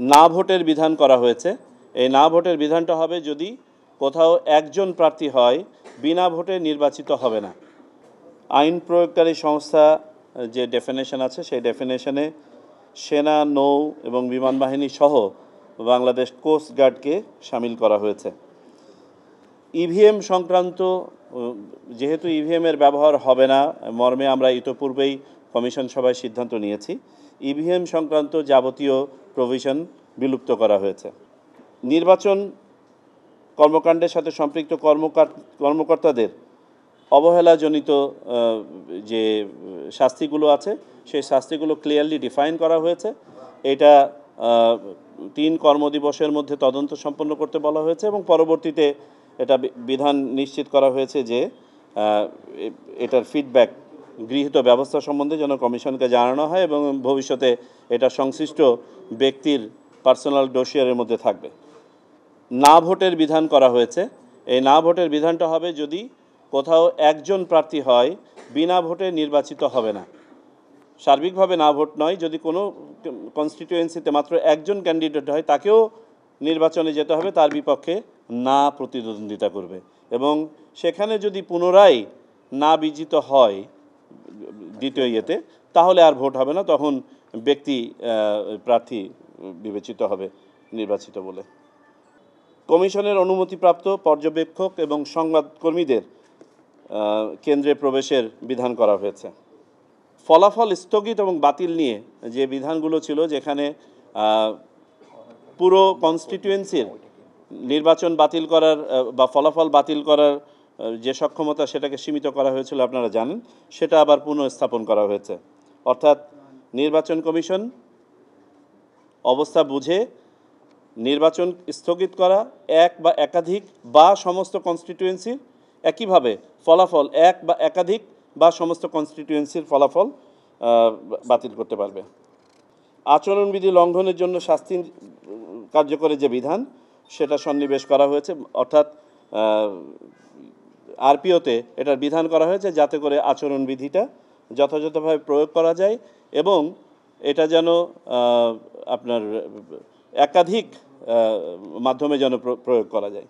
না ভোটের বিধান করা হয়েছে। এই না ভোটের বিধানটা হবে যদি কোথাও একজন প্রার্থী হয় বিনা ভোটে নির্বাচিত হবে না। আইন প্রয়োগকারী সংস্থা যে ডেফিনেশন আছে সেই ডেফিনেশনে সেনা, নৌ এবং বিমান বাহিনী সহ বাংলাদেশ কোস্ট গার্ডকে শামিল করা হয়েছে। ইভিএম সংক্রান্ত যেহেতু ইভিএমের ব্যবহার হবে না মর্মে আমরা ইতোপূর্বেই কমিশন সভায় সিদ্ধান্ত নিয়েছি, ইভিএম সংক্রান্ত যাবতীয় প্রভিশন বিলুপ্ত করা হয়েছে। নির্বাচন কর্মকাণ্ডের সাথে সম্পৃক্ত কর্মকর্তাদের অবহেলাজনিত যে শাস্তিগুলো আছে সেই শাস্তিগুলো ক্লিয়ারলি ডিফাইন করা হয়েছে। এটা 3 কর্মদিবসের মধ্যে তদন্ত সম্পন্ন করতে বলা হয়েছে এবং পরবর্তীতে এটা বিধান নিশ্চিত করা হয়েছে যে এটার ফিডব্যাক গৃহীত ব্যবস্থা সম্বন্ধে যেন কমিশনকে জানানো হয় এবং ভবিষ্যতে এটা সংশ্লিষ্ট ব্যক্তির পার্সোনাল ডোসিয়ারের মধ্যে থাকবে। না ভোটের বিধান করা হয়েছে। এই না ভোটের বিধানটা হবে যদি কোথাও একজন প্রার্থী হয় বিনা ভোটে নির্বাচিত হবে না। সার্বিকভাবে না ভোট নয়, যদি কোনো কনস্টিটিউয়েন্সিতে মাত্র একজন ক্যান্ডিডেট হয় তাকেও নির্বাচনে যেতে হবে, তার বিপক্ষে না প্রতিদ্বন্দ্বিতা করবে এবং সেখানে যদি পুনরায় না বিজিত হয় দ্বিতীয় ইয়েতে তাহলে আর ভোট হবে না, তখন ব্যক্তি প্রার্থী বিবেচিত হবে নির্বাচিত বলে। কমিশনের অনুমতিপ্রাপ্ত পর্যবেক্ষক এবং সংবাদকর্মীদের কেন্দ্রে প্রবেশের বিধান করা হয়েছে। ফলাফল স্থগিত এবং বাতিল নিয়ে যে বিধানগুলো ছিল, যেখানে পুরো কনস্টিটিউয়েন্সির নির্বাচন বাতিল করার বা ফলাফল বাতিল করার যে সক্ষমতা সেটাকে সীমিত করা হয়েছিল আপনারা জানেন, সেটা আবার পুনঃস্থাপন করা হয়েছে। অর্থাৎ নির্বাচন কমিশন অবস্থা বুঝে নির্বাচন স্থগিত করা এক বা একাধিক বা সমস্ত কনস্টিটিউয়েন্সির, একইভাবে ফলাফল এক বা একাধিক বা সমস্ত কনস্টিটিউয়েন্সির ফলাফল বাতিল করতে পারবে। আচরণবিধি লঙ্ঘনের জন্য শাস্তি কার্যকরের যে বিধান সেটা সন্নিবেশ করা হয়েছে, অর্থাৎ আরপিওতে এটার বিধান করা হয়েছে যাতে করে আচরণবিধিটা যথাযথভাবে প্রয়োগ করা যায় এবং এটা যেন আপনার একাধিক মাধ্যমে যেন প্রয়োগ করা যায়।